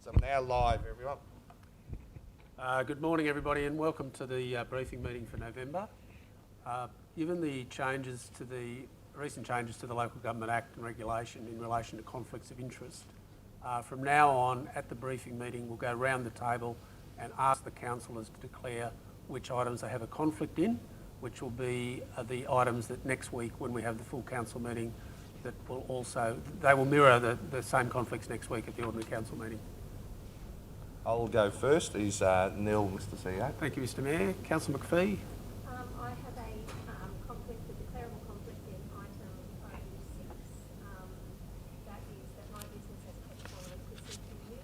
So I'm now live, everyone. Good morning, everybody, and welcome to the briefing meeting for November. Given the recent changes to the Local Government Act and regulation in relation to conflicts of interest, from now on at the briefing meeting we'll go round the table and ask the councillors to declare which items they have a conflict in, which will be the items that next week when we have the full council meeting, that will also, they will mirror the same conflicts next week at the ordinary council meeting. I'll go first. Is Neil, Mr. CEO? Thank you, Mr. Mayor. Councillor McPhee. I have a conflict, a declarable conflict in item 06. That my business has kept on electricity to you.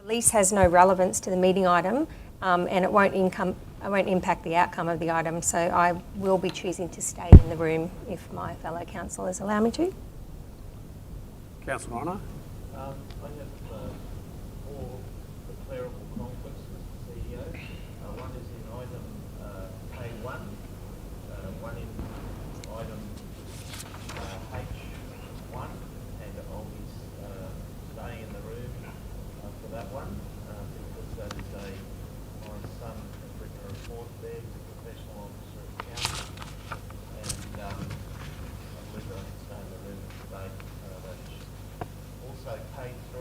The lease has no relevance to the meeting item, and it won't impact the outcome of the item, so I will be choosing to stay in the room if my fellow councillors allow me to. Councillor Honour. I have four declarable conflicts, Mr. CEO. One is in item K1, one in item H1, and I'll be staying in the room for that one because that is my son has written a report there. He's a professional officer of council, and I believe I can stay in the room and debate that issue. Also K3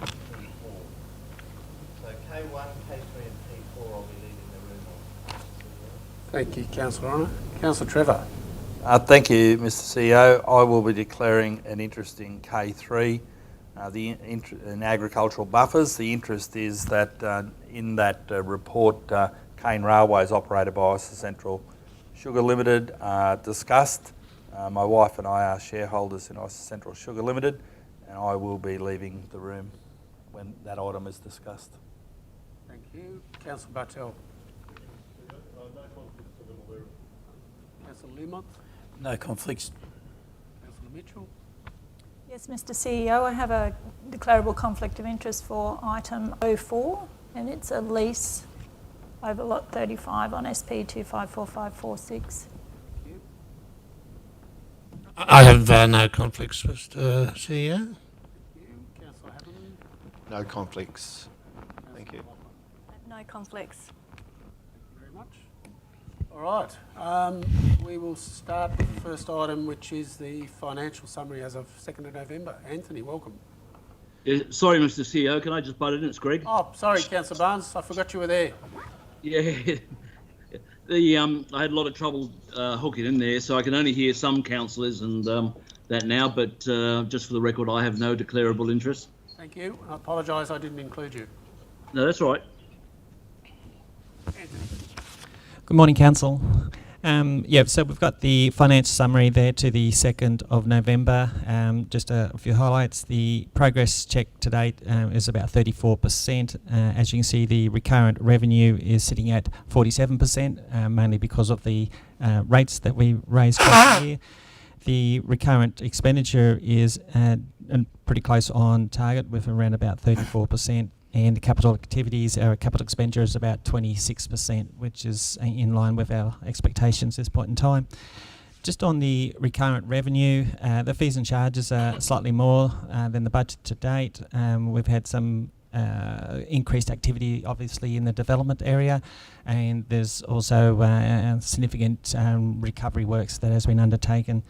and P4. So K1, K3 and P4 I'll be leaving the room on. Thank you, Councillor Honour. Councillor Trevor. Thank you, Mr. CEO. I will be declaring an interest in K3, in agricultural buffers. The interest is that in that report, Cane Railway is operated by Oyster Central Sugar Limited, discussed. My wife and I are shareholders in Oyster Central Sugar Limited, and I will be leaving the room when that item is discussed. Thank you. Councillor Bartel. Councillor Limont. No conflicts. Councillor Mitchell. Yes, Mr. CEO, I have a declarable conflict of interest for item 04, and it's a lease over lot 35 on SP 254546. I have no conflicts, Mr. CEO. Thank you. Councillor Haberman. No conflicts. Thank you. No conflicts. Thank you very much. All right. We will start with the first item, which is the financial summary as of 2nd of November. Anthony, welcome. Sorry, Mr. CEO, can I just butt in? It's Greg. Oh, sorry, Councillor Barnes. I forgot you were there. Yeah. I had a lot of trouble hooking in there, so I can only hear some councillors and that now, but just for the record, I have no declarable interest. Thank you. I apologise I didn't include you. No, that's all right. Anthony. Good morning, Council. So we've got the financial summary there to the 2nd of November. Just a few highlights. The progress check to date is about 34%. As you can see, the recurrent revenue is sitting at 47%, mainly because of the rates that we raised last year. The recurrent expenditure is pretty close on target with around about 34%. And capital activities, our capital expenditure is about 26%, which is in line with our expectations at this point in time. Just on the recurrent revenue, the fees and charges are slightly more than the budget to date. We've had some increased activity, obviously, in the development area, and there's also significant recovery works that has been undertaken.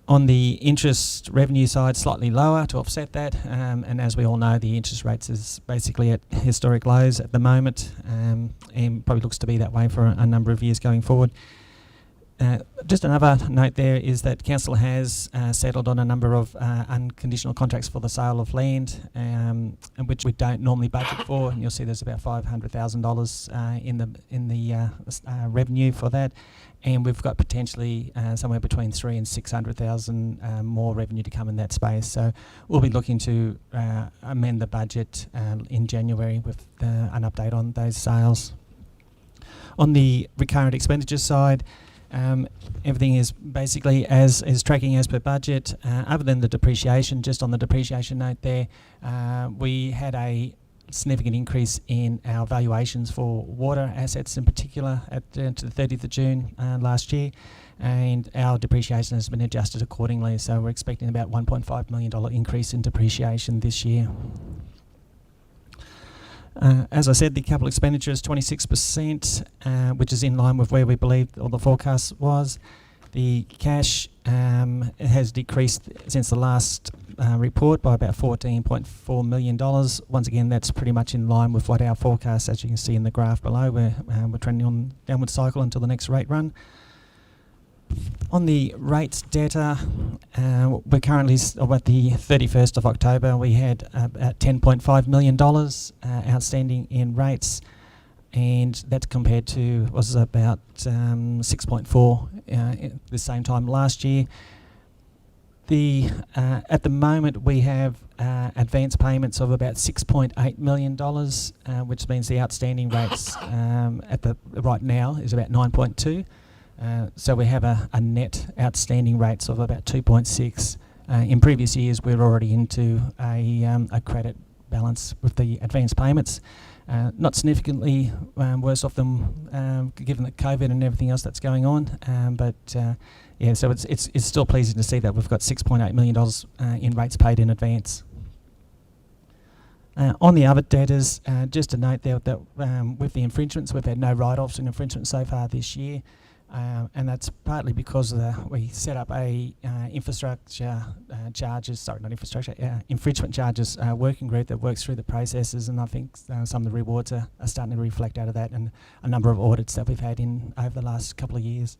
On the interest revenue side, slightly lower to offset that, and as we all know, the interest rates is basically at historic lows at the moment, and probably looks to be that way for a number of years going forward. Just another note there is that Council has settled on a number of unconditional contracts for the sale of land, which we don't normally budget for, and you'll see there's about $500,000 in the revenue for that. And we've got potentially somewhere between $300,000 and $600,000 more revenue to come in that space. So we'll be looking to amend the budget in January with an update on those sales. On the recurrent expenditure side, everything is basically is tracking as per budget, other than the depreciation. Just on the depreciation note there, we had a significant increase in our valuations for water assets in particular to the 30th of June last year, and our depreciation has been adjusted accordingly. So we're expecting about $1.5 million increase in depreciation this year. As I said, the capital expenditure is 26%, which is in line with where we believed or the forecast was. The cash has decreased since the last report by about $14.4 million. Once again, that's pretty much in line with what our forecast, as you can see in the graph below, we're trending on downward cycle until the next rate run. On the rates data, we're currently, at the 31st of October, we had about $10.5 million outstanding in rates, and that's compared to was about 6.4 the same time last year. At the moment, we have advance payments of about $6.8 million, which means the outstanding rates right now is about 9.2. So we have a net outstanding rates of about 2.6. In previous years, we're already into a credit balance with the advance payments. Not significantly worse off them, given the COVID and everything else that's going on. Yeah, so it's still pleasing to see that we've got $6.8 million in rates paid in advance. On the other debtors, just to note there that with the infringements, we've had no write-offs in infringements so far this year. And that's partly because we set up a infringement charges working group that works through the processes, and I think some of the rewards are starting to reflect out of that, and a number of audits that we've had over the last couple of years.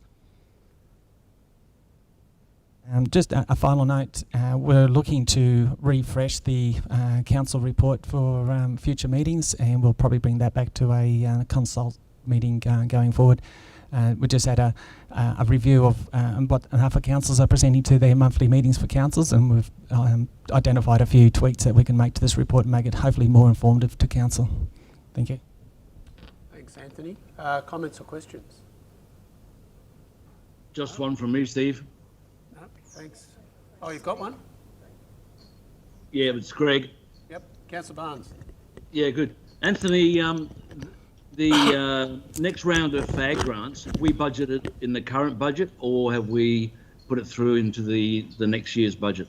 Just a final note, we're looking to refresh the council report for future meetings, and we'll probably bring that back to a consult meeting going forward. We just had a review of what half of councils are presenting to their monthly meetings for councils, and we've identified a few tweaks that we can make to this report and make it hopefully more informative to council. Thank you. Thanks, Anthony. Comments or questions? Just one from me, Steve. No, thanks. Oh, you've got one? Yeah, it's Greg. Yep, Councillor Barnes. Yeah, good. Anthony, the next round of FAG grants, have we budgeted in the current budget, or have we put it through into the next year's budget?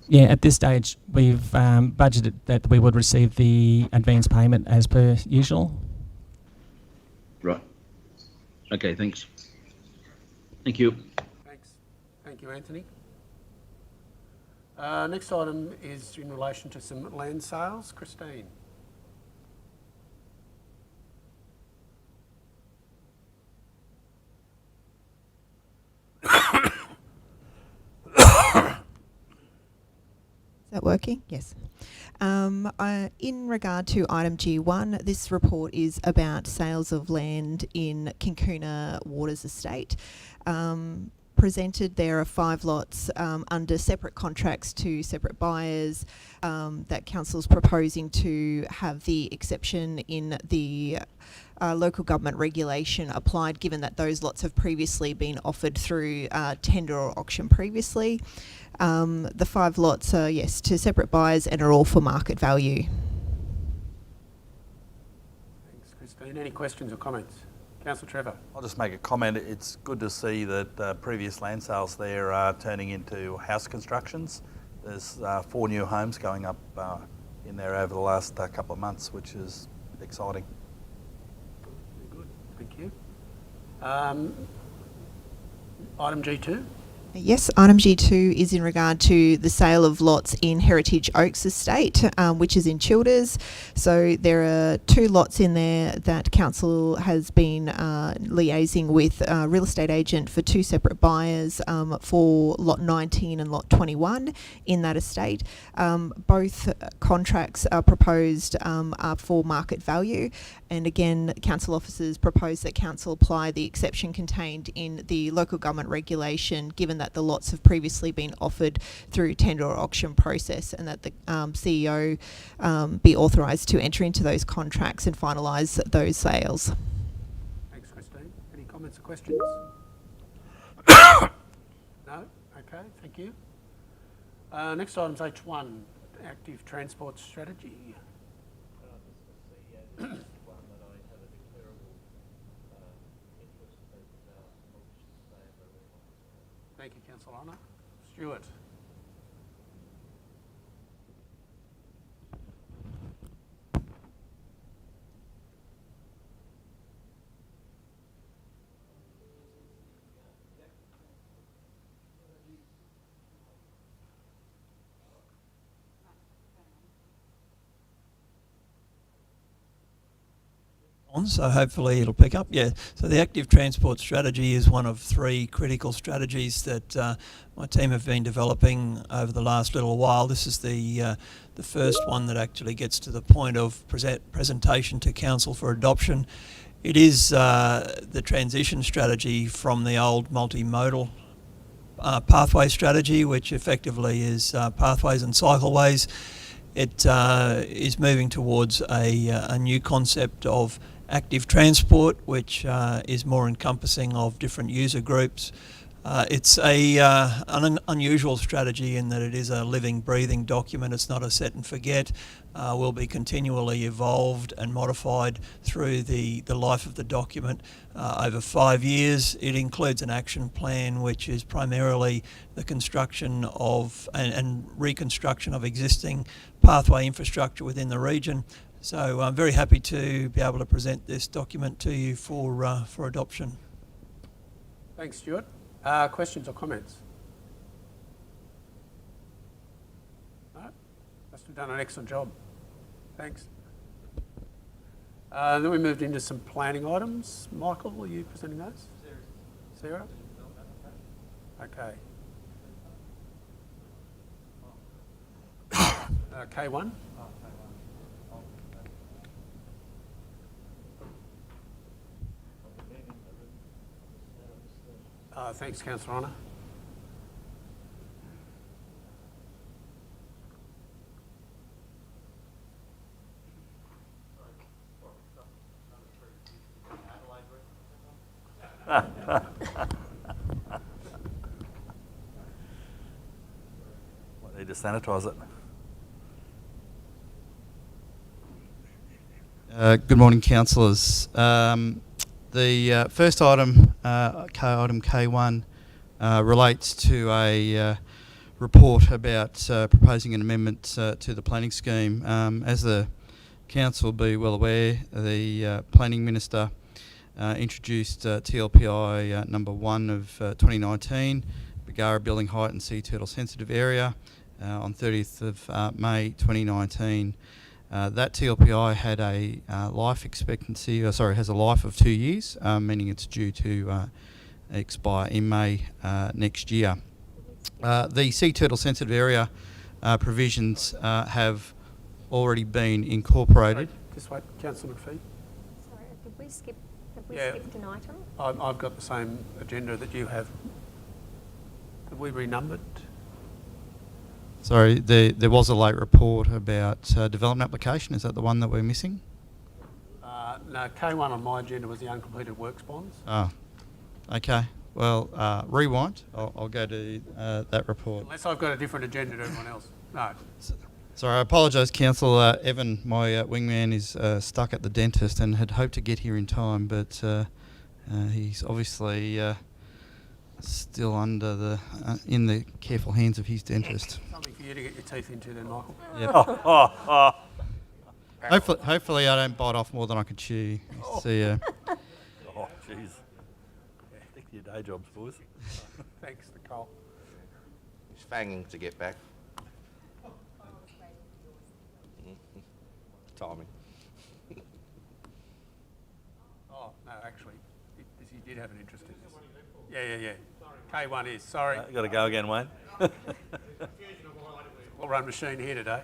Yeah, at this stage, we've budgeted that we would receive the advance payment as per usual. Right. Okay, thanks. Thank you. Thanks. Thank you, Anthony. Next item is in relation to some land sales. Christine. Is that working? Yes. In regard to item G1, this report is about sales of land in Kinkuna Waters Estate. Presented, there are 5 lots under separate contracts to separate buyers that council's proposing to have the exception in the local government regulation applied, given that those lots have previously been offered through tender or auction previously. The 5 lots are, yes, to separate buyers and are all for market value. Thanks, Christine. Any questions or comments? Councillor Trevor. I'll just make a comment. It's good to see that previous land sales there are turning into house constructions. There's 4 new homes going up in there over the last couple of months, which is exciting. Good. Thank you. Item G2. Yes, item G2 is in regard to the sale of lots in Heritage Oaks Estate, which is in Childers. So there are 2 lots in there that council has been liaising with a real estate agent for 2 separate buyers for lot 19 and lot 21 in that estate. Both contracts are proposed are for market value, and again, council officers propose that council apply the exception contained in the local government regulation, given that the lots have previously been offered through tender or auction process, and that the CEO be authorised to enter into those contracts and finalise those sales. Thanks, Christine. Any comments or questions? No? Okay, thank you. Next item's H1. active transport strategy. Mr. CEO, this is one that I have a declarable interest, but I wish to stay in the room on this one. Thank you, Councillor Honour. Stuart. on, so hopefully it'll pick up. Yeah, so the active transport strategy is one of three critical strategies that my team have been developing over the last little while. This is the first one that actually gets to the point of presentation to Council for adoption. It is the transition strategy from the old multimodal pathway strategy, which effectively is pathways and cycleways. It is moving towards a new concept of active transport, which is more encompassing of different user groups. It's an unusual strategy in that it is a living, breathing document. It's not a set and forget. Will be continually evolved and modified through the life of the document over 5 years. It includes an action plan, which is primarily the construction of and reconstruction of existing pathway infrastructure within the region. So I'm very happy to be able to present this document to you for adoption. Thanks, Stuart. Questions or comments? No? Must have done an excellent job. Thanks. Then we moved into some planning items. Michael, are you presenting those? Sarah? Okay. K1? Thanks, Councillor Honour. What, they just sanitise it? Good morning, councillors. The first item, item K1, relates to a report about proposing an amendment to the planning scheme. As the council will be well aware, the planning minister introduced TLPI number 1 of 2019, Bagara building height and sea turtle sensitive area, on 30th of May 2019. That TLPI had a life expectancy, has a life of 2 years, meaning it's due to expire in May next year. The sea turtle sensitive area provisions have already been incorporated. Sorry, just wait, Councillor McPhee. Sorry, did we skip? Have we Yeah. skipped an item? I've got the same agenda that you have. Have we renumbered? Sorry, there was a late report about development application. Is that the one that we're missing? No, K1 on my agenda was the uncompleted works bonds. Oh, okay. Well, rewind. I'll go to that report. Unless I've got a different agenda to everyone else. No. Sorry, I apologise, Councillor. Evan, my wingman, is stuck at the dentist and had hoped to get here in time, but he's obviously still under the in the careful hands of his dentist. Something for you to get your teeth into then, Michael. Yep. Hopefully I don't bite off more than I can chew. See ya. Oh, jeez. Stick to your day jobs, boys. Thanks, Nicole. He's fanging to get back. Timing. Oh, no, actually, he did have an interest in this. Yeah. K1 is, sorry. You got to go again, Wayne. We'll run machine here today.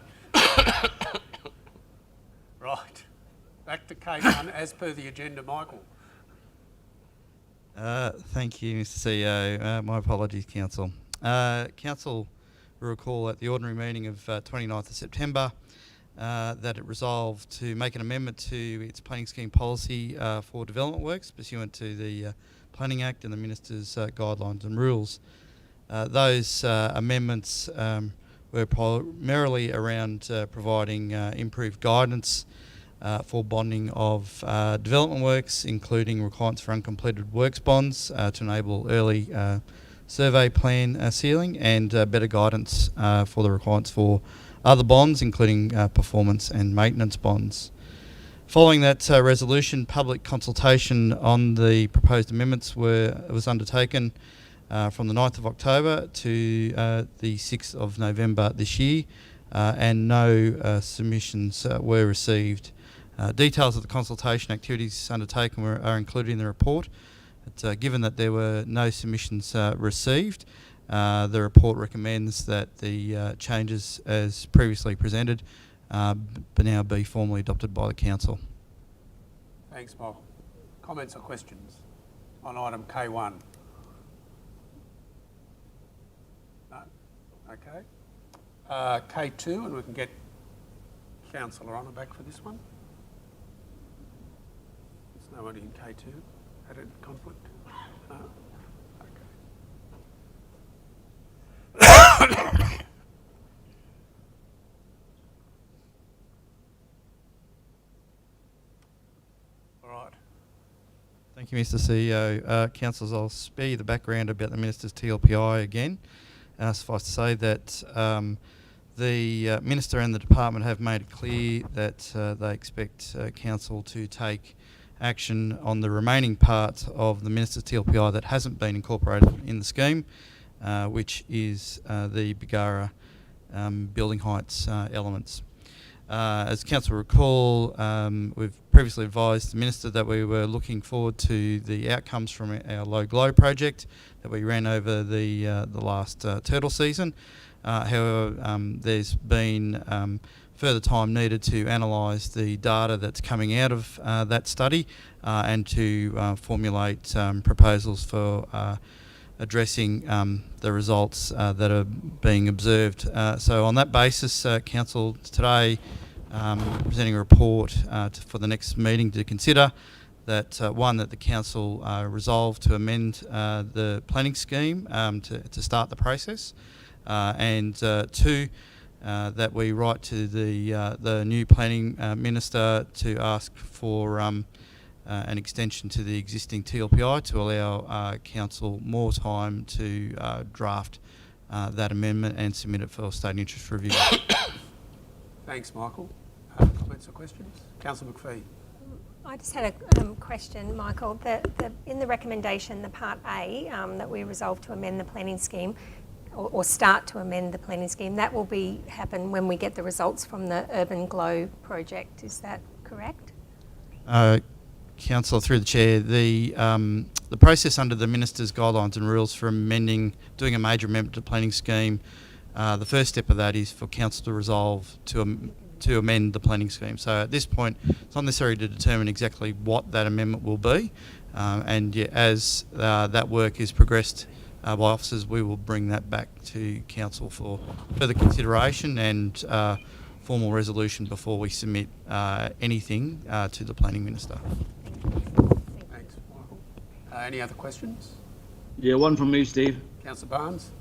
Right. Back to K1 as per the agenda, Michael. Thank you, Mr. CEO. My apologies, Council. Council will recall at the ordinary meeting of 29th of September that it resolved to make an amendment to its planning scheme policy for development works pursuant to the Planning Act and the Minister's guidelines and rules. Those amendments were primarily around providing improved guidance for bonding of development works, including requirements for uncompleted works bonds to enable early survey plan sealing, and better guidance for the requirements for other bonds, including performance and maintenance bonds. Following that resolution, public consultation on the proposed amendments was undertaken from the 9th of October to the 6th of November this year, and no submissions were received. Details of the consultation activities undertaken are included in the report. But, given that there were no submissions received, the report recommends that the changes as previously presented now be formally adopted by the Council. Thanks, Michael. Comments or questions on item K1? No? Okay. K2, and we can get Councillor Honour back for this one. There's nobody in K2. Had a conflict? No? Okay. All right. Thank you, Mr. CEO. Councillors, I'll spare you the background about the Minister's TLPI again. Suffice to say that the Minister and the Department have made it clear that they expect Council to take action on the remaining part of the Minister's TLPI that hasn't been incorporated in the scheme, which is the Bagara building heights elements. As Council recall, we've previously advised the Minister that we were looking forward to the outcomes from our low glow project that we ran over the last turtle season. However, there's been further time needed to analyse the data that's coming out of that study and to formulate proposals for addressing the results that are being observed. So on that basis, Council today presenting a report for the next meeting to consider that one, that the Council resolve to amend the planning scheme to start the process, and two, that we write to the new planning minister to ask for an extension to the existing TLPI to allow Council more time to draft that amendment and submit it for state interest review. Thanks, Michael. Comments or questions? Councillor McPhee. I just had a question, Michael. In the recommendation, the Part A, that we resolve to amend the planning scheme, or start to amend the planning scheme, that will happen when we get the results from the Urban Glow project. Is that correct? Councillor, through the chair, the process under the Minister's guidelines and rules for doing a major amendment to the planning scheme, the first step of that is for Council to resolve to amend the planning scheme. So at this point, it's not necessary to determine exactly what that amendment will be, and yeah, as that work is progressed by officers, we will bring that back to Council for further consideration and formal resolution before we submit anything to the Planning Minister. Thanks, Michael. Any other questions? Yeah, one from me, Steve. Councillor Barnes.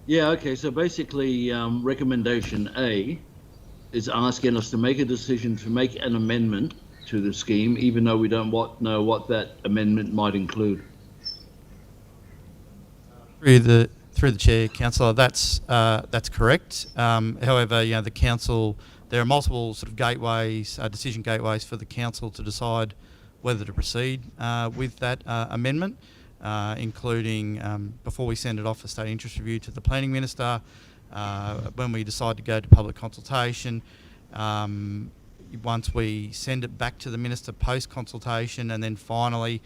Yeah, okay, so basically recommendation A is asking us to make a decision to make an amendment to the scheme, even though we don't know what that amendment might include. Through the chair, Councillor, that's correct. However, the Council, there are multiple sort of gateways, decision gateways for the Council to decide whether to proceed with that amendment, including before we send it off for state interest review to the Planning Minister, when we decide to go to public consultation, once we send it back to the Minister post-consultation, and then finally,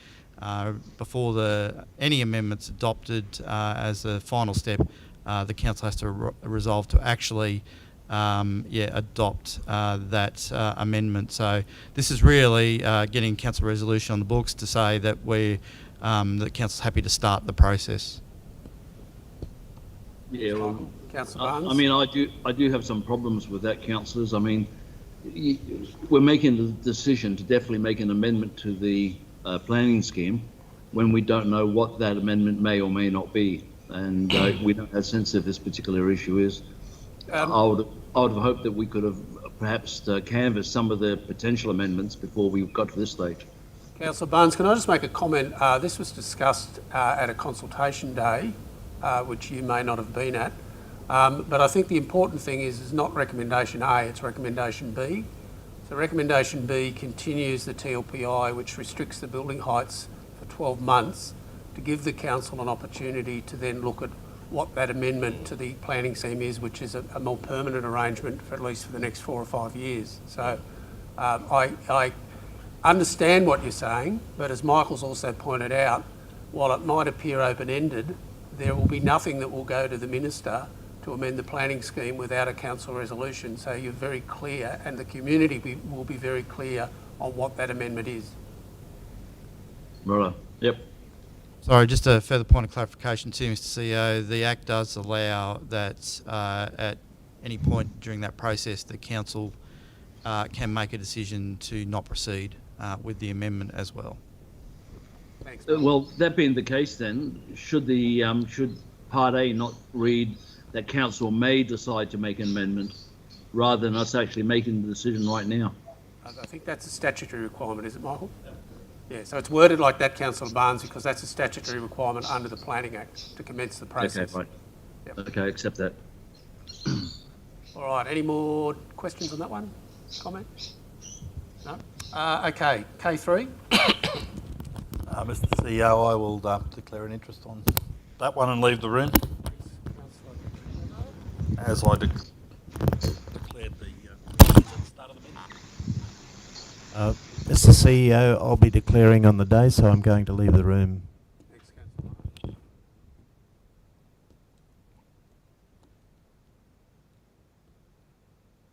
before any amendments adopted as a final step, the Council has to resolve to actually adopt that amendment. So this is really getting Council resolution on the books to say that the Council's happy to start the process. Yeah, well, Councillor Barnes. I mean, I do have some problems with that, councillors. I mean, we're making the decision to definitely make an amendment to the planning scheme when we don't know what that amendment may or may not be, and we don't have a sense of this particular issue is. I would have hoped that we could have perhaps canvassed some of the potential amendments before we got to this stage. Councillor Barnes, can I just make a comment? This was discussed at a consultation day, which you may not have been at. But I think the important thing is not recommendation A, it's recommendation B. So recommendation B continues the TLPI, which restricts the building heights for 12 months to give the council an opportunity to then look at what that amendment to the planning scheme is, which is a more permanent arrangement for at least for the next 4 or 5 years. So I understand what you're saying, but as Michael's also pointed out, while it might appear open-ended, there will be nothing that will go to the minister to amend the planning scheme without a council resolution. So you're very clear, and the community will be very clear on what that amendment is. Right. Yep. Sorry, just a further point of clarification too, Mr. CEO. The Act does allow that at any point during that process, the council can make a decision to not proceed with the amendment as well. Thanks. Well, that being the case, then should the should Part A not read that council may decide to make an amendment, rather than us actually making the decision right now? I think that's a statutory requirement, is it, Michael? Yeah, so it's worded like that, Councillor Barnes, because that's a statutory requirement under the Planning Act to commence the process. Okay, fine. Yep. Okay, accept that. All right, any more questions on that one? Comment? No? Okay, K3. Mr. CEO, I will declare an interest on that one and leave the room. As I declared at the start of the meeting. Mr. CEO, I'll be declaring on the day, so I'm going to leave the room. Thanks, Councillor.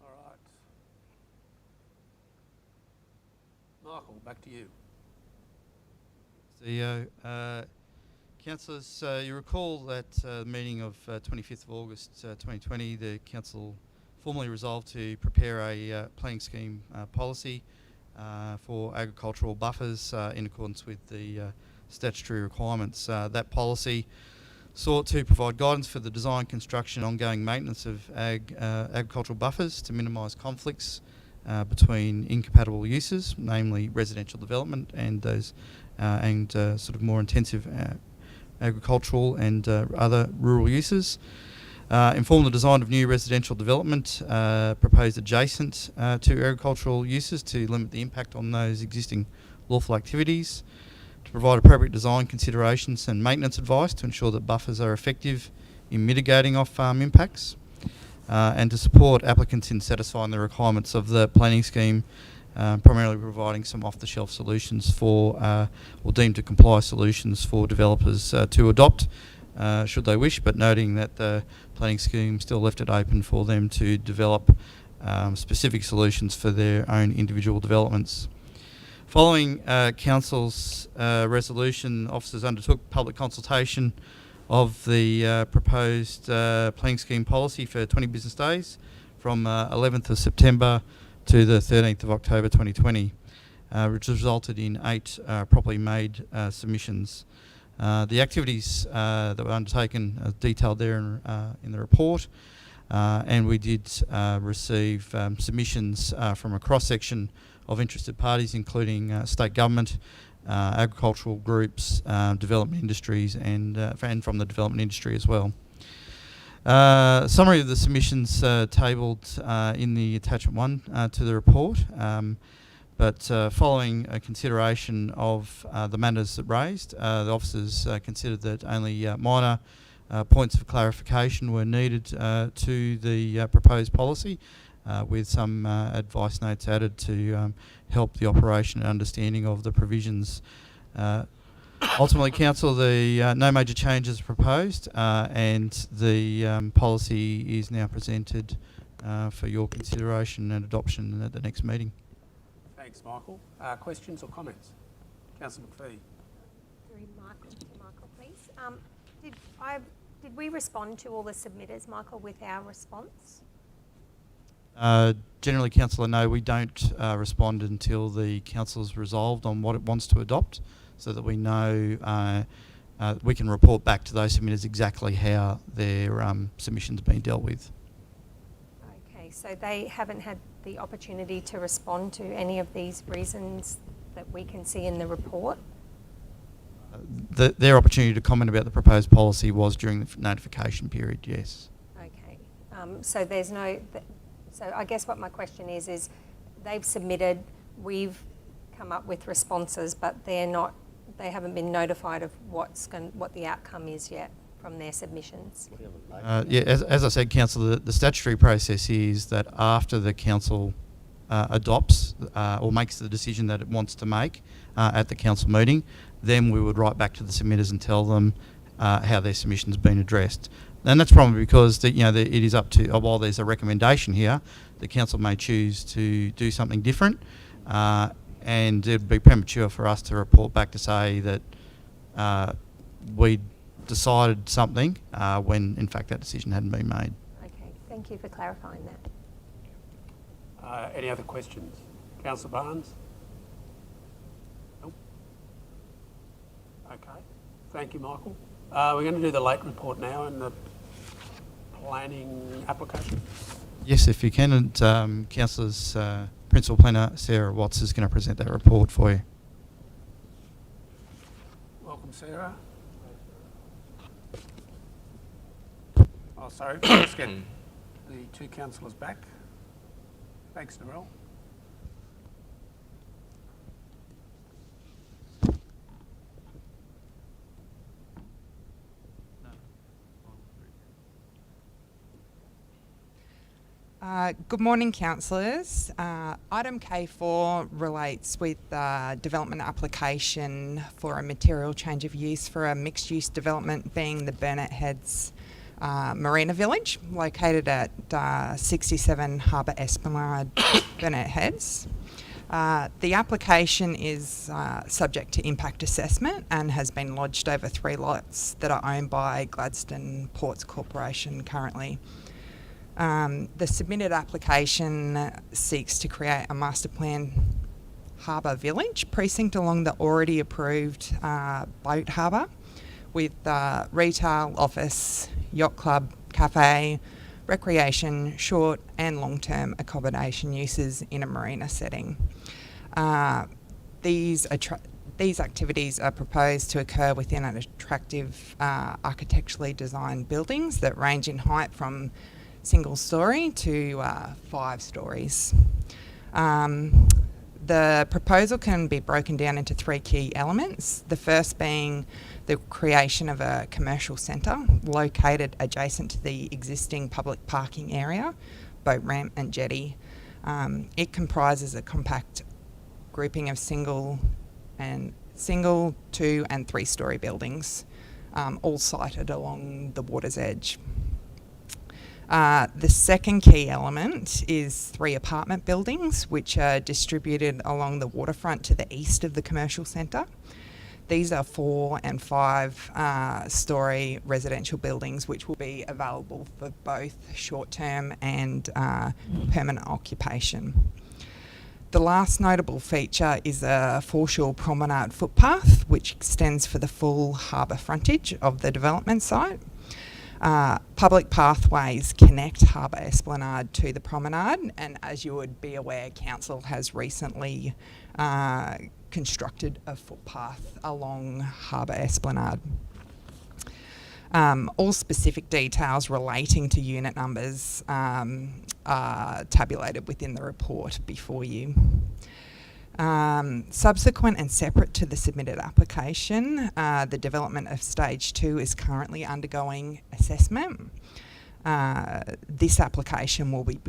All right. Michael, back to you. CEO, councillors, you recall that meeting of 25th of August 2020, the council formally resolved to prepare a planning scheme policy for agricultural buffers in accordance with the statutory requirements. That policy sought to provide guidance for the design, construction and ongoing maintenance of agricultural buffers to minimise conflicts between incompatible uses, namely residential development and those sort of more intensive agricultural and other rural uses. Inform the design of new residential development proposed adjacent to agricultural uses to limit the impact on those existing lawful activities. To provide appropriate design considerations and maintenance advice to ensure that buffers are effective in mitigating off-farm impacts. And to support applicants in satisfying the requirements of the planning scheme, primarily providing some off-the-shelf solutions for, or deemed to comply solutions for developers to adopt, should they wish, but noting that the planning scheme still left it open for them to develop specific solutions for their own individual developments. Following Council's resolution, officers undertook public consultation of the proposed planning scheme policy for 20 business days from 11th of September to the 13th of October 2020, which resulted in 8 properly made submissions. The activities that were undertaken are detailed there in the report, and we did receive submissions from a cross-section of interested parties, including state government, agricultural groups, development industries, and from the development industry as well. Summary of the submissions tabled in the attachment 1 to the report, but following a consideration of the matters raised, the officers considered that only minor points of clarification were needed to the proposed policy, with some advice notes added to help the operation and understanding of the provisions. Ultimately, Council, no major changes are proposed, and the policy is now presented for your consideration and adoption at the next meeting. Thanks, Michael. Questions or comments? Councillor McPhee. Through Michael, please. Did we respond to all the submitters, Michael, with our response? Generally, Councillor, no, we don't respond until the Council's resolved on what it wants to adopt, so that we know we can report back to those submitters exactly how their submission's been dealt with. Okay, so they haven't had the opportunity to respond to any of these reasons that we can see in the report? Their opportunity to comment about the proposed policy was during the notification period, yes. Okay, so there's no, so I guess what my question is they've submitted, we've come up with responses, but they haven't been notified of what the outcome is yet from their submissions. Yeah, as I said, Council, the statutory process is that after the Council adopts or makes the decision that it wants to make at the Council meeting, then we would write back to the submitters and tell them how their submission's been addressed. And that's probably because it is up to, while there's a recommendation here, the Council may choose to do something different, and it'd be premature for us to report back to say that we decided something when in fact that decision hadn't been made. Okay, thank you for clarifying that. Any other questions? Councillor Barnes? Nope. Okay, thank you, Michael. We're going to do the late report now and the planning application. Yes, if you can, and Councillors, Principal Planner Sarah Watts is going to present that report for you. Welcome, Sarah. Oh, sorry, let's get the two councillors back. Thanks, Narelle. Good morning, councillors. Item K4 relates with development application for a material change of use for a mixed-use development being the Burnett Heads Marina Village, located at 67 Harbour Esplanade, Burnett Heads. The application is subject to impact assessment and has been lodged over 3 lots that are owned by Gladstone Ports Corporation currently. The submitted application seeks to create a master plan harbour village precinct along the already approved boat harbour with retail, office, yacht club, cafe, recreation, short and long-term accommodation uses in a marina setting. These activities are proposed to occur within an attractive architecturally designed buildings that range in height from single story to 5 stories. The proposal can be broken down into 3 key elements. The first being the creation of a commercial centre located adjacent to the existing public parking area, boat ramp and jetty. It comprises a compact grouping of single, 2 and 3 story buildings, all sited along the water's edge. The second key element is 3 apartment buildings which are distributed along the waterfront to the east of the commercial centre. These are 4 and 5 story residential buildings which will be available for both short-term and permanent occupation. The last notable feature is a foreshore promenade footpath which extends for the full harbour frontage of the development site. Public pathways connect Harbour Esplanade to the promenade, and as you would be aware, Council has recently constructed a footpath along Harbour Esplanade. All specific details relating to unit numbers are tabulated within the report before you. Subsequent and separate to the submitted application, the development of stage 2 is currently undergoing assessment. This application will be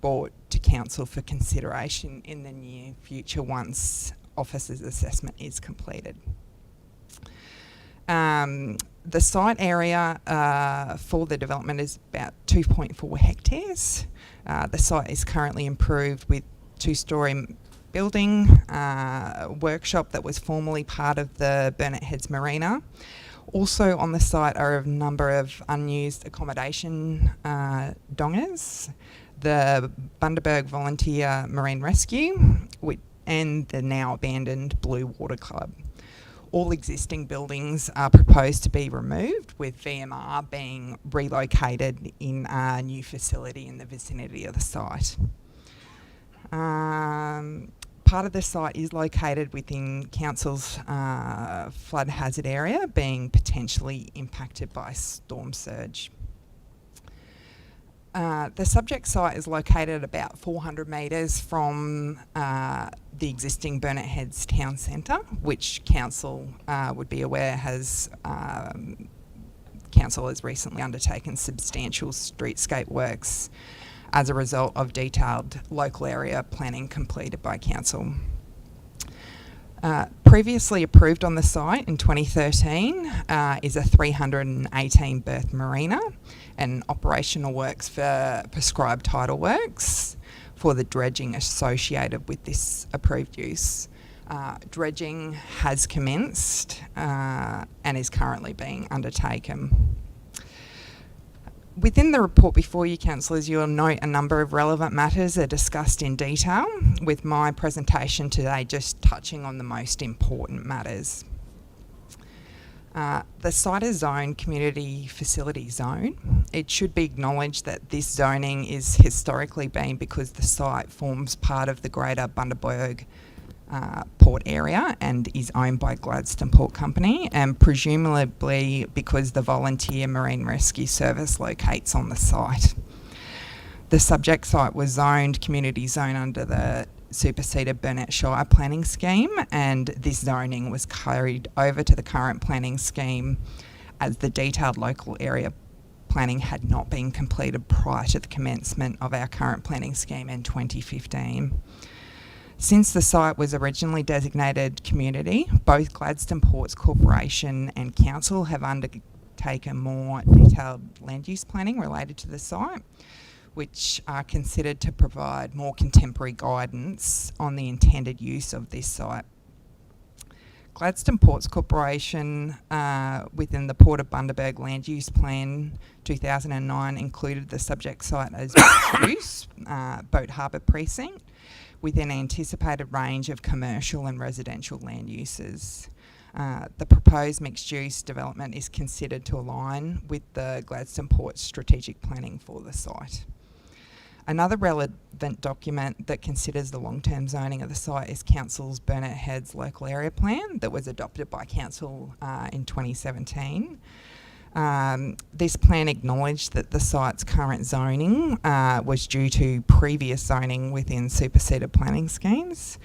brought to council for consideration in the near future once officer's assessment is completed. The site area for the development is about 2.4 hectares. The site is currently improved with 2-storey building, workshop that was formerly part of the Burnett Heads Marina. Also on the site are a number of unused accommodation dongers, the Bundaberg Volunteer Marine Rescue, and the now abandoned Blue Water Club. all existing buildings are proposed to be removed, with VMR being relocated in a new facility in the vicinity of the site. Part of the site is located within Council's flood hazard area, being potentially impacted by storm surge. The subject site is located about 400 metres from the existing Burnett Heads Town Centre, which Council would be aware Council has recently undertaken substantial streetscape works as a result of detailed local area planning completed by Council. Previously approved on the site in 2013 is a 318 berth marina and operational works for prescribed tidal works for the dredging associated with this approved use. Dredging has commenced and is currently being undertaken. Within the report before you, councillors, you'll note a number of relevant matters are discussed in detail, with my presentation today just touching on the most important matters. The site is zoned Community Facility Zone. It should be acknowledged that this zoning is historically been because the site forms part of the greater Bundaberg port area and is owned by Gladstone Port Company, and presumably because the Volunteer Marine Rescue Service locates on the site. The subject site was zoned Community Zone under the superseded Burnett Shire planning scheme, and this zoning was carried over to the current planning scheme as the detailed local area planning had not been completed prior to the commencement of our current planning scheme in 2015. Since the site was originally designated community, both Gladstone Ports Corporation and Council have undertaken more detailed land use planning related to the site, which are considered to provide more contemporary guidance on the intended use of this site. Gladstone Ports Corporation, within the Port of Bundaberg Land Use Plan 2009, included the subject site as mixed use, Boat Harbour Precinct, with an anticipated range of commercial and residential land uses. The proposed mixed-use development is considered to align with the Gladstone Port's strategic planning for the site. Another relevant document that considers the long-term zoning of the site is Council's Burnett Heads Local Area Plan that was adopted by Council in 2017. This plan acknowledged that the site's current zoning was due to previous zoning within superseded planning schemes.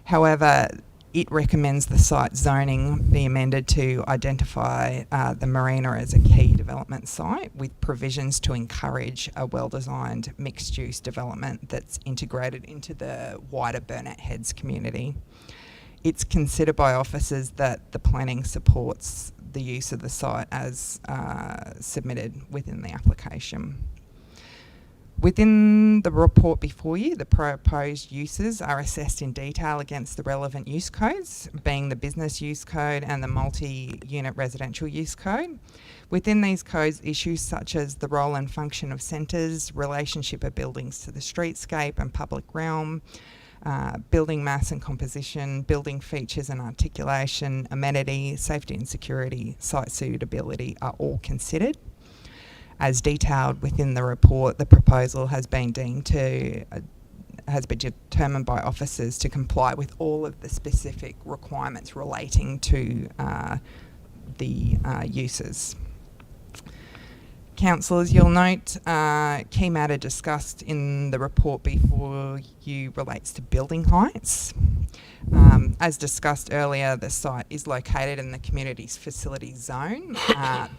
However, it recommends the site zoning be amended to identify the marina as a key development site, with provisions to encourage a well-designed mixed-use development that's integrated into the wider Burnett Heads community. It's considered by officers that the planning supports the use of the site as submitted within the application. Within the report before you, the proposed uses are assessed in detail against the relevant use codes, being the business use code and the multi-unit residential use code. Within these codes, issues such as the role and function of centres, relationship of buildings to the streetscape and public realm, building mass and composition, building features and articulation, amenity, safety and security, site suitability are all considered. As detailed within the report, the proposal has been determined by officers to comply with all of the specific requirements relating to the uses. Councillors, you'll note key matter discussed in the report before you relates to building heights. As discussed earlier, the site is located in the community's facility zone.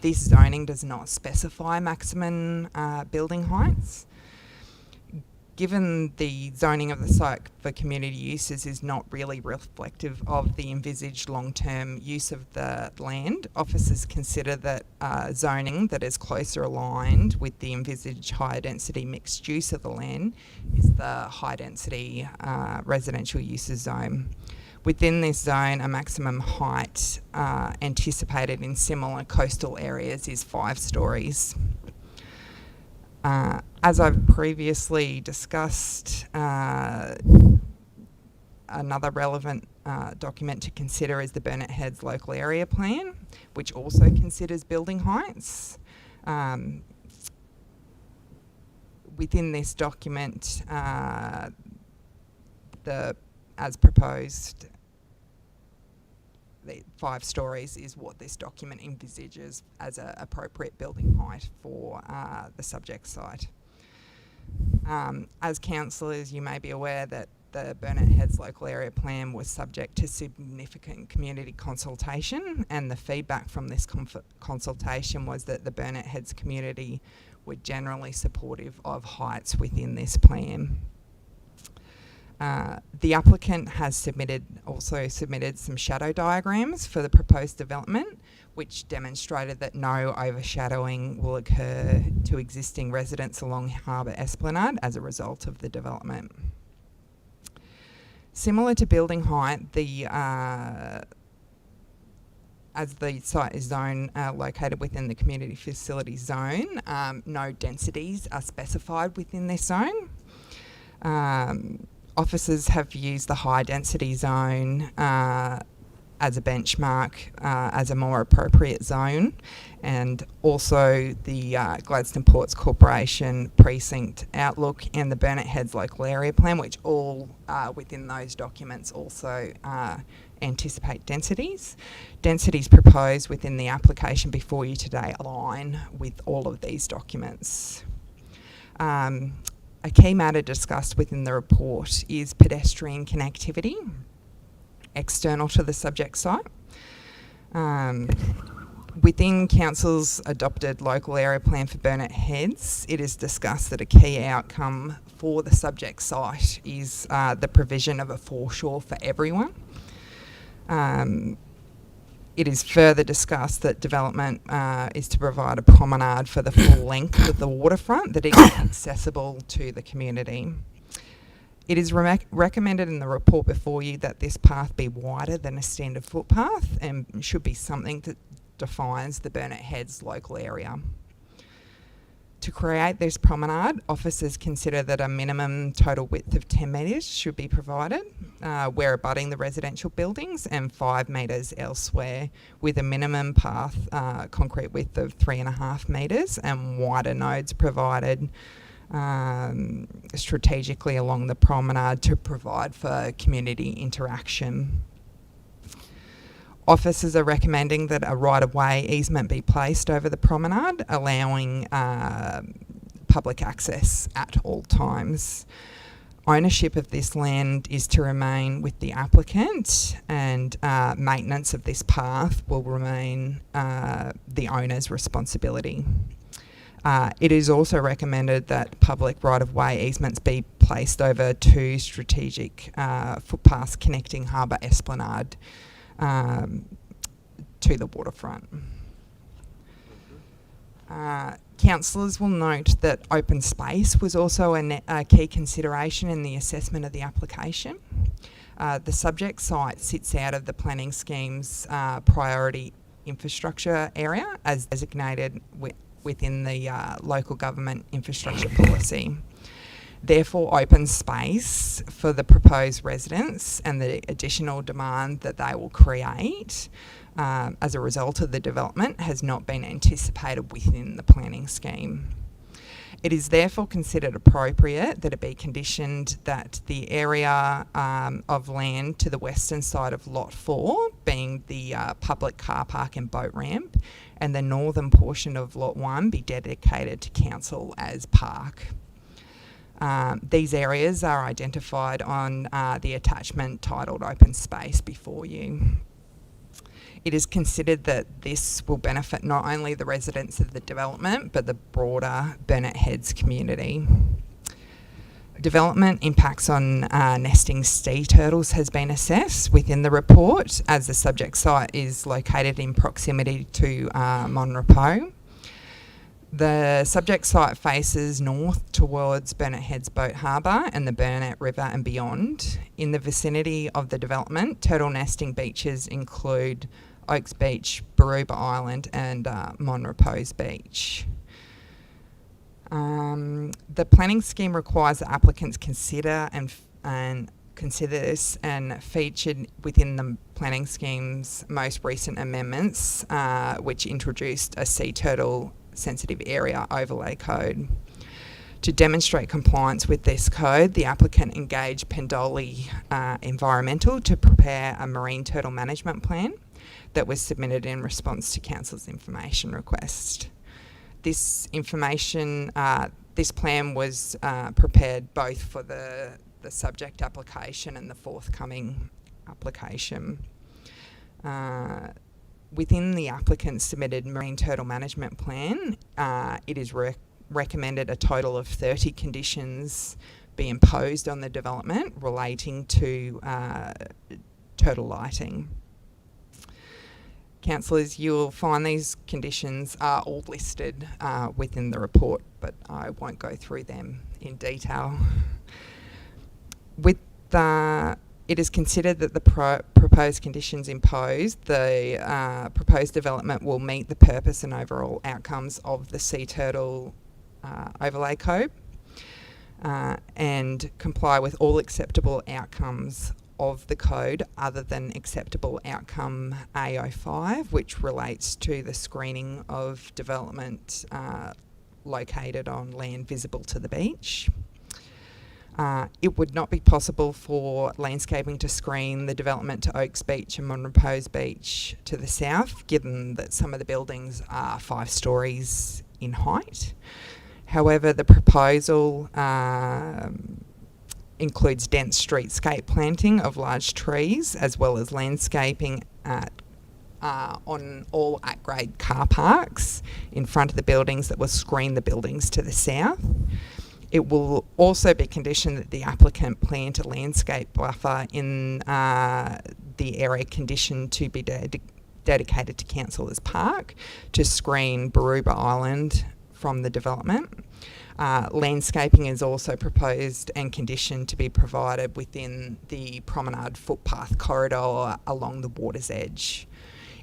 This zoning does not specify maximum building heights. Given the zoning of the site for community uses is not really reflective of the envisaged long-term use of the land, officers consider that zoning that is closer aligned with the envisaged higher density mixed use of the land is the high density residential uses zone. Within this zone, a maximum height anticipated in similar coastal areas is 5 stories. As I've previously discussed, another relevant document to consider is the Burnett Heads Local Area Plan, which also considers building heights. Within this document, as proposed, the 5 stories is what this document envisages as an appropriate building height for the subject site. As councillors, you may be aware that the Burnett Heads Local Area Plan was subject to significant community consultation, and the feedback from this consultation was that the Burnett Heads community were generally supportive of heights within this plan. The applicant has also submitted some shadow diagrams for the proposed development, which demonstrated that no overshadowing will occur to existing residents along Harbour Esplanade as a result of the development. Similar to building height, as the site is located within the community facility zone, no densities are specified within this zone. Officers have used the high density zone as a benchmark, as a more appropriate zone, and also the Gladstone Ports Corporation Precinct Outlook and the Burnett Heads Local Area Plan, which all within those documents also anticipate densities. Densities proposed within the application before you today align with all of these documents. A key matter discussed within the report is pedestrian connectivity external to the subject site. Within Council's adopted local area plan for Burnett Heads, it is discussed that a key outcome for the subject site is the provision of a foreshore for everyone. It is further discussed that development is to provide a promenade for the full length of the waterfront that is accessible to the community. It is recommended in the report before you that this path be wider than a standard footpath and should be something that defines the Burnett Heads local area. To create this promenade, officers consider that a minimum total width of 10 metres should be provided where abutting the residential buildings, and 5 metres elsewhere, with a minimum path concrete width of 3.5 metres and wider nodes provided strategically along the promenade to provide for community interaction. Officers are recommending that a right-of-way easement be placed over the promenade, allowing public access at all times. Ownership of this land is to remain with the applicant, and maintenance of this path will remain the owner's responsibility. It is also recommended that public right-of-way easements be placed over 2 strategic footpaths connecting Harbour Esplanade to the waterfront. Councillors will note that open space was also a key consideration in the assessment of the application. The subject site sits out of the planning scheme's priority infrastructure area as designated within the local government infrastructure policy. Therefore, open space for the proposed residents and the additional demand that they will create as a result of the development has not been anticipated within the planning scheme. It is therefore considered appropriate that it be conditioned that the area of land to the western side of Lot 4, being the public car park and boat ramp, and the northern portion of Lot 1 be dedicated to council as park. These areas are identified on the attachment titled Open Space before you. It is considered that this will benefit not only the residents of the development, but the broader Burnett Heads community. Development impacts on nesting sea turtles has been assessed within the report, as the subject site is located in proximity to Monrepo. The subject site faces north towards Burnett Heads Boat Harbour and the Burnett River and beyond. In the vicinity of the development, turtle nesting beaches include Oaks Beach, Baruba Island and Monrepo's Beach. The planning scheme requires that applicants consider and consider this and featured within the planning scheme's most recent amendments, which introduced a sea turtle sensitive area overlay code. To demonstrate compliance with this code, the applicant engaged Pendoli Environmental to prepare a marine turtle management plan that was submitted in response to Council's information request. This plan was prepared both for the subject application and the forthcoming application. Within the applicant's submitted marine turtle management plan, it is recommended a total of 30 conditions be imposed on the development relating to turtle lighting. Councillors, you'll find these conditions are all listed within the report, but I won't go through them in detail. It is considered that the proposed conditions imposed, the proposed development will meet the purpose and overall outcomes of the sea turtle overlay code and comply with all acceptable outcomes of the code other than acceptable outcome A05, which relates to the screening of development located on land visible to the beach. It would not be possible for landscaping to screen the development to Oaks Beach and Monrepose Beach to the south, given that some of the buildings are 5 stories in height. However, the proposal includes dense streetscape planting of large trees, as well as landscaping on all at-grade car parks in front of the buildings that will screen the buildings to the south. It will also be conditioned that the applicant plant a landscape buffer in the area conditioned to be dedicated to Councillors Park to screen Baruba Island from the development. Landscaping is also proposed and conditioned to be provided within the promenade footpath corridor along the water's edge.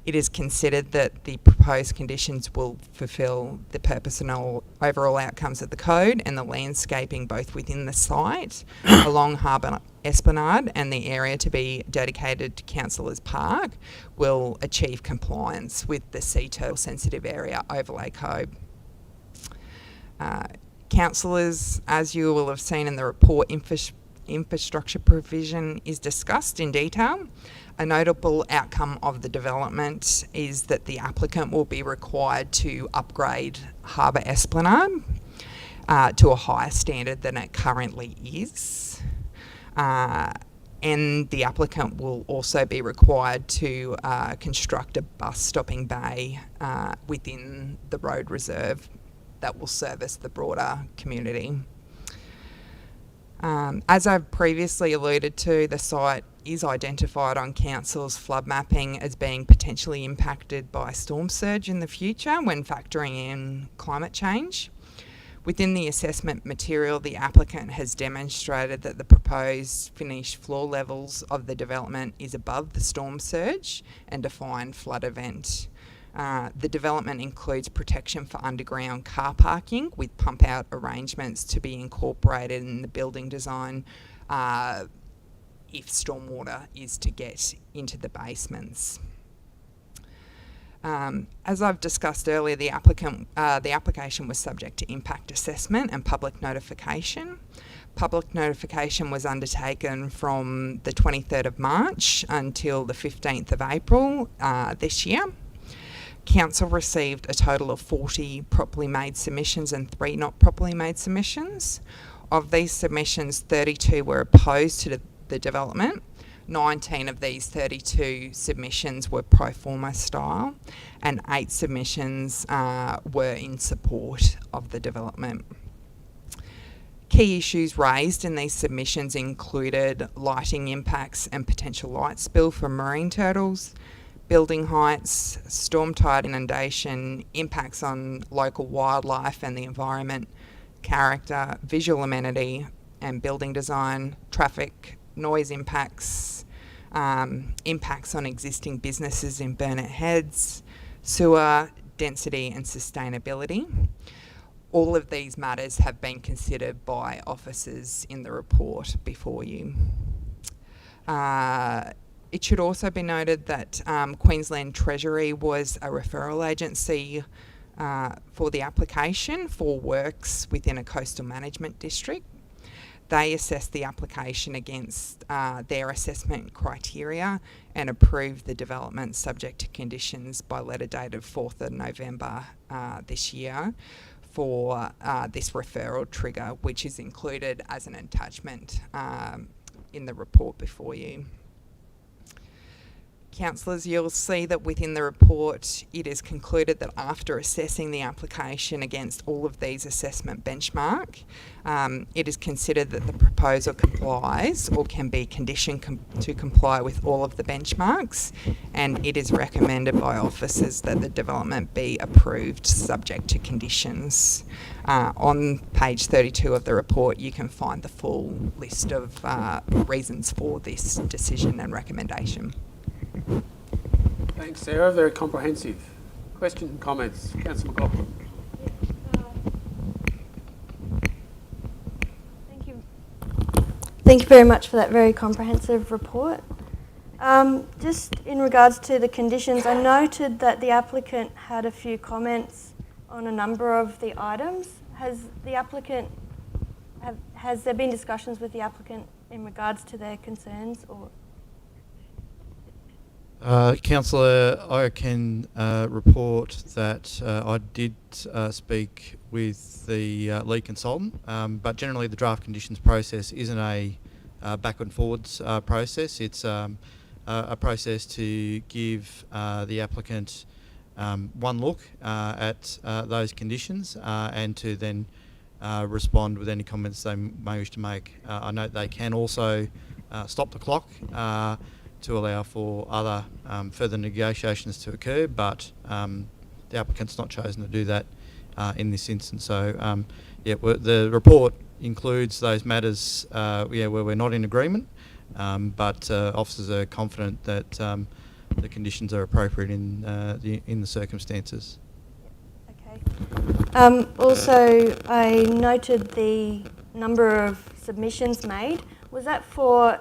It is considered that the proposed conditions will fulfil the purpose and overall outcomes of the code, and the landscaping both within the site, along Harbour Esplanade, and the area to be dedicated to Councillors Park will achieve compliance with the sea turtle sensitive area overlay code. Councillors, as you will have seen in the report, infrastructure provision is discussed in detail. A notable outcome of the development is that the applicant will be required to upgrade Harbour Esplanade to a higher standard than it currently is. And the applicant will also be required to construct a bus stopping bay within the road reserve that will service the broader community. As I've previously alluded to, the site is identified on Council's flood mapping as being potentially impacted by storm surge in the future when factoring in climate change. Within the assessment material, the applicant has demonstrated that the proposed finished floor levels of the development is above the storm surge and defined flood event. The development includes protection for underground car parking with pump out arrangements to be incorporated in the building design if stormwater is to get into the basements. As I've discussed earlier, the application was subject to impact assessment and public notification. Public notification was undertaken from the 23rd of March until the 15th of April this year. Council received a total of 40 properly made submissions and 3 not properly made submissions. Of these submissions, 32 were opposed to the development. 19 of these 32 submissions were pro forma style, and 8 submissions were in support of the development. Key issues raised in these submissions included lighting impacts and potential light spill from marine turtles, building heights, storm tide inundation, impacts on local wildlife and the environment, character, visual amenity and building design, traffic, noise impacts, impacts on existing businesses in Burnett Heads, sewer, density and sustainability. All of these matters have been considered by officers in the report before you. It should also be noted that Queensland Treasury was a referral agency for the application for works within a coastal management district. They assessed the application against their assessment criteria and approved the development subject to conditions by letter dated 4th of November this year for this referral trigger, which is included as an attachment in the report before you. Councillors, you'll see that within the report it is concluded that after assessing the application against all of these assessment benchmark, it is considered that the proposal complies or can be conditioned to comply with all of the benchmarks, and it is recommended by officers that the development be approved subject to conditions. On page 32 of the report you can find the full list of reasons for this decision and recommendation. Thanks, Sarah. Very comprehensive. Questions and comments? Councillor McLaughlin. Thank you. Thank you very much for that very comprehensive report. Just in regards to the conditions, I noted that the applicant had a few comments on a number of the items. Has there been discussions with the applicant in regards to their concerns, or? Councillor, I can report that I did speak with the lead consultant, but generally the draft conditions process isn't a backward and forwards process. It's a process to give the applicant one look at those conditions and to then respond with any comments they may wish to make. I note they can also stop the clock to allow for other further negotiations to occur, but the applicant's not chosen to do that in this instance. So, the report includes those matters where we're not in agreement, but officers are confident that the conditions are appropriate in the circumstances. Okay. Also, I noted the number of submissions made. Was that for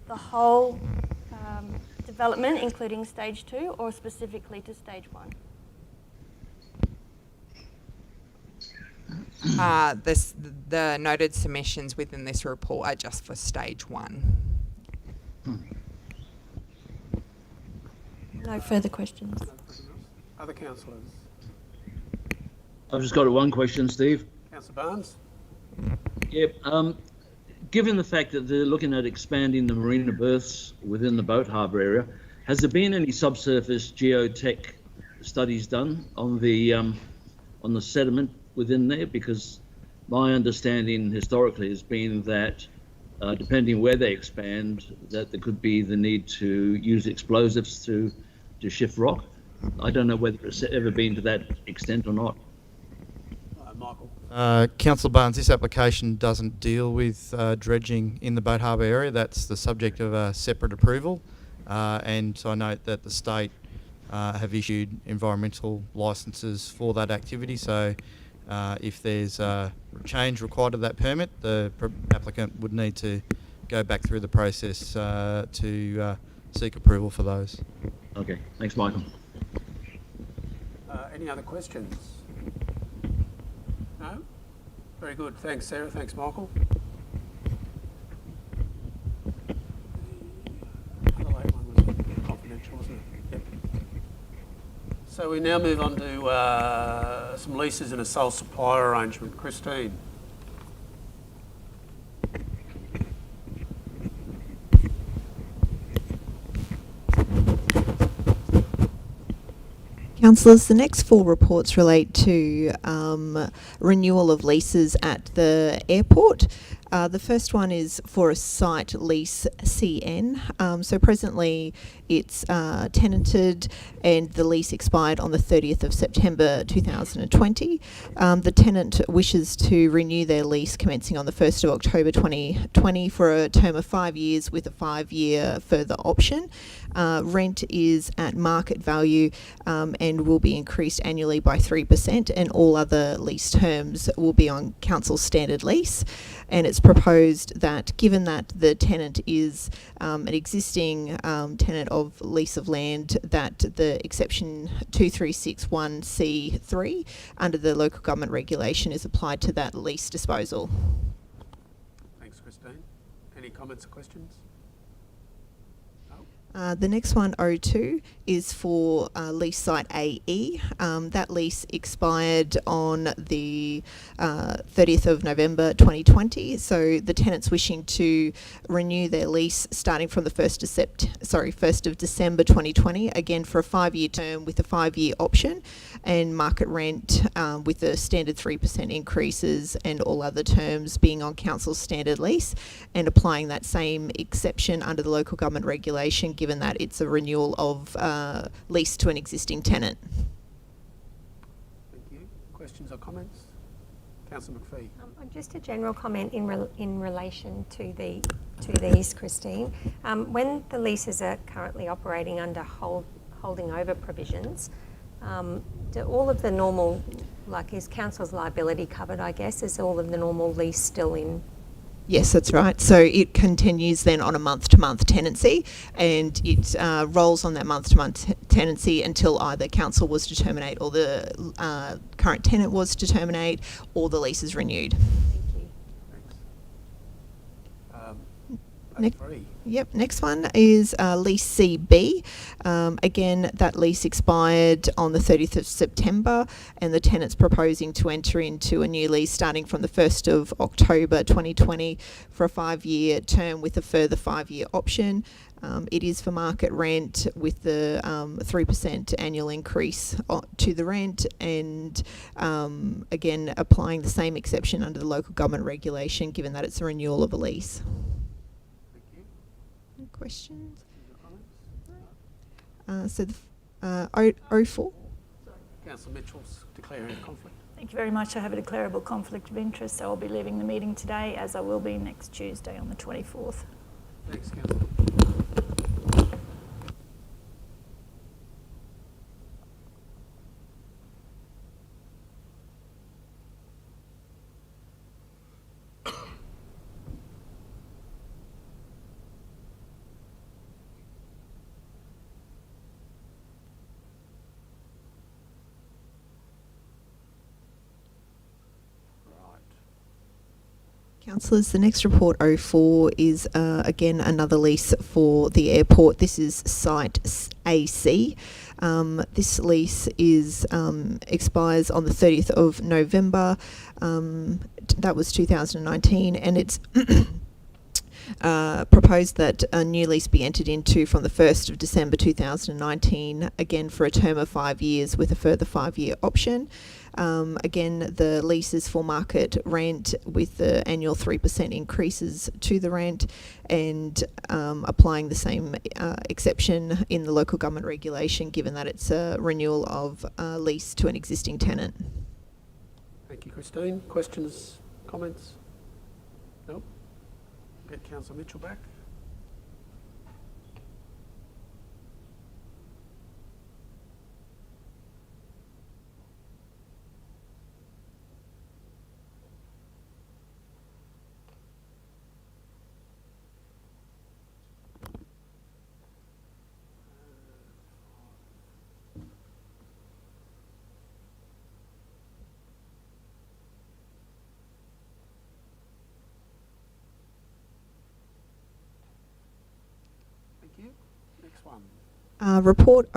the whole development, including stage 2, or specifically to stage 1? The noted submissions within this report are just for stage 1. No further questions. Other councillors? I've just got one question, Steve. Councillor Barnes? Yep. Given the fact that they're looking at expanding the marina berths within the boat harbour area, has there been any subsurface geotech studies done on the sediment within there? Because my understanding historically has been that depending where they expand, that there could be the need to use explosives to shift rock. I don't know whether it's ever been to that extent or not. Michael? Councillor Barnes, this application doesn't deal with dredging in the boat harbour area. That's the subject of a separate approval. And I note that the state have issued environmental licences for that activity. So if there's a change required to that permit, the applicant would need to go back through the process to seek approval for those. Okay, thanks, Michael. Any other questions? No? Very good. Thanks, Sarah. Thanks, Michael. The other late one was confidential, wasn't it? Yep. So we now move on to some leases and a sole supplier arrangement. Christine. Councillors, the next 4 reports relate to renewal of leases at the airport. The first one is for a site lease CN. So presently it's tenanted and the lease expired on the 30th of September 2020. The tenant wishes to renew their lease commencing on the 1st of October 2020 for a term of 5 years with a 5-year further option. Rent is at market value and will be increased annually by 3%, and all other lease terms will be on council standard lease, and it's proposed that given that the tenant is an existing tenant of lease of land, that the exception 2361C3 under the local government regulation is applied to that lease disposal. Thanks, Christine. Any comments or questions? The next one, 02, is for lease site AE. That lease expired on the 30th of November 2020. So the tenants wishing to renew their lease starting from the 1st of December 2020, again for a 5-year term with a 5-year option, and market rent with the standard 3% increases and all other terms being on council's standard lease, and applying that same exception under the local government regulation, given that it's a renewal of lease to an existing tenant. Thank you. Questions or comments? Councillor McPhee. Just a general comment in relation to these, Christine. When the leases are currently operating under holding over provisions, do all of the normal, is council's liability covered, I guess? Is all of the normal lease still in? Yes, that's right. So it continues then on a month-to-month tenancy, and it rolls on that month-to-month tenancy until either council was to terminate, or the current tenant was to terminate, or the lease is renewed. Thanks. Three. Yep, next one is lease CB. Again, that lease expired on the 30th of September, and the tenant's proposing to enter into a new lease starting from the 1st of October 2020 for a 5-year term with a further 5-year option. It is for market rent with the 3% annual increase to the rent, and again applying the same exception under the local government regulation, given that it's a renewal of a lease. Questions? So the 04. Councillor Mitchell's declaring a conflict. Thank you very much. I have a declarable conflict of interest, so I'll be leaving the meeting today, as I will be next Tuesday on the 24th. Thanks, Councillor. Councillors, the next report, 04, is again another lease for the airport. This is site AC. This lease is expires on the 30th of November. That was 2019, and it's proposed that a new lease be entered into from the 1st of December 2019, again for a term of 5 years with a further 5-year option. Again, the lease is for market rent with the annual 3% increases to the rent, and applying the same exception in the local government regulation, given that it's a renewal of a lease to an existing tenant. Thank you, Christine. Questions, comments? No? Get Councillor Mitchell back. Next one. Report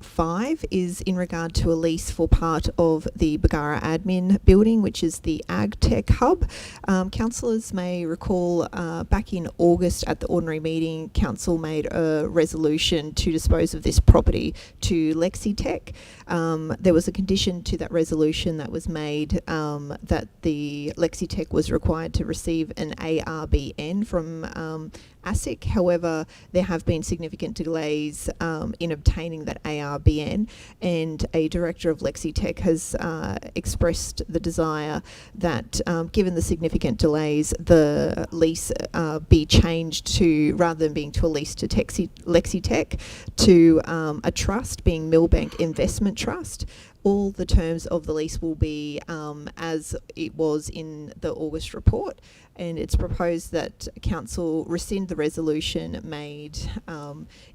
05 is in regard to a lease for part of the Bagara admin building, which is the Ag Tech Hub. Councillors may recall back in August at the ordinary meeting, Council made a resolution to dispose of this property to LexiTech. There was a condition to that resolution that was made that the LexiTech was required to receive an ARBN from ASIC. However, there have been significant delays in obtaining that ARBN, and a director of LexiTech has expressed the desire that given the significant delays, the lease be changed to, rather than being to a lease to LexiTech, to a trust, being Millbank Investment Trust, all the terms of the lease will be as it was in the August report, and it's proposed that Council rescind the resolution made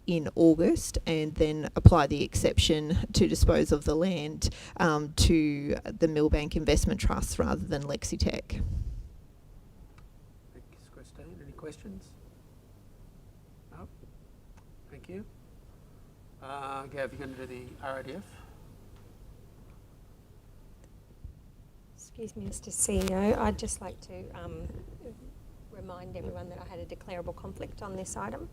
in August and then apply the exception to dispose of the land to the Millbank Investment Trust rather than Lexitech. Thanks, Christine. Any questions? No? Thank you. Gav, you're going to do the RADF? Excuse me, Mr. CEO. I'd just like to remind everyone that I had a declarable conflict on this item.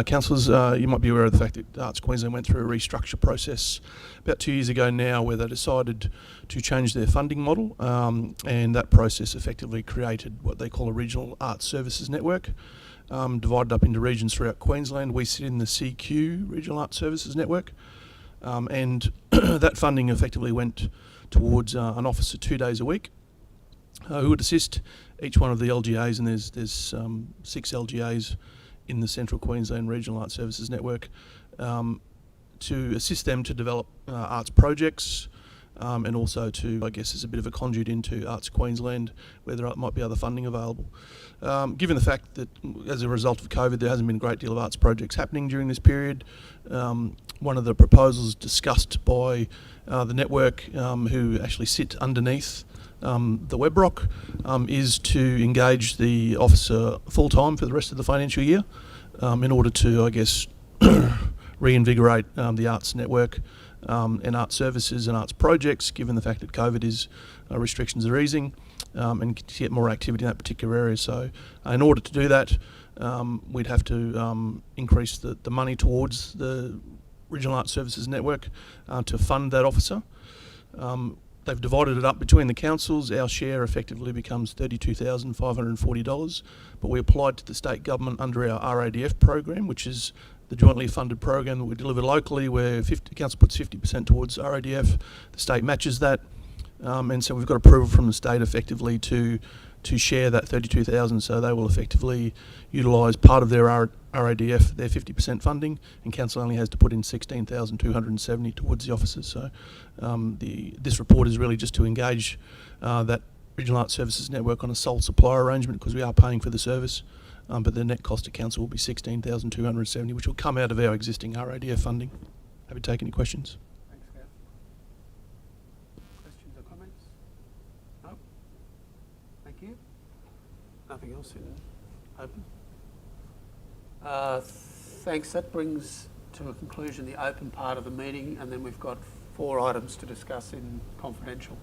Councillors, you might be aware of the fact that Arts Queensland went through a restructure process about 2 years ago now, where they decided to change their funding model, and that process effectively created what they call a regional arts services network, divided up into regions throughout Queensland. We sit in the CQ, Regional Arts Services Network, and that funding effectively went towards an officer 2 days a week, who would assist each one of the LGAs, and there's 6 LGAs in the Central Queensland Regional Arts Services Network, to assist them to develop arts projects, and also to, I guess, as a bit of a conduit into Arts Queensland, where there might be other funding available. Given the fact that as a result of COVID there hasn't been a great deal of arts projects happening during this period, one of the proposals discussed by the network, who actually sit underneath the WebRock, is to engage the officer full-time for the rest of the financial year, in order to, I guess, reinvigorate the arts network and arts services and arts projects, given the fact that COVID is restrictions are easing, and to get more activity in that particular area. So in order to do that, we'd have to increase the money towards the Regional Arts Services Network to fund that officer. They've divided it up between the councils. Our share effectively becomes $32,540, but we applied to the state government under our RADF program, which is the jointly funded program that we deliver locally, where the council puts 50% towards RADF. The state matches that, and so we've got approval from the state effectively to share that 32,000, so they will effectively utilise part of their RADF, their 50% funding, and council only has to put in 16,270 towards the officers. So this report is really just to engage that Regional Arts Services Network on a sole supplier arrangement, because we are paying for the service, but the net cost to council will be 16,270, which will come out of our existing RADF funding. Happy to take any questions. Thanks, Gav. Questions or comments? No? Thank you. Nothing else in open? Thanks. That brings to a conclusion the open part of the meeting, and then we've got 4 items to discuss in confidential.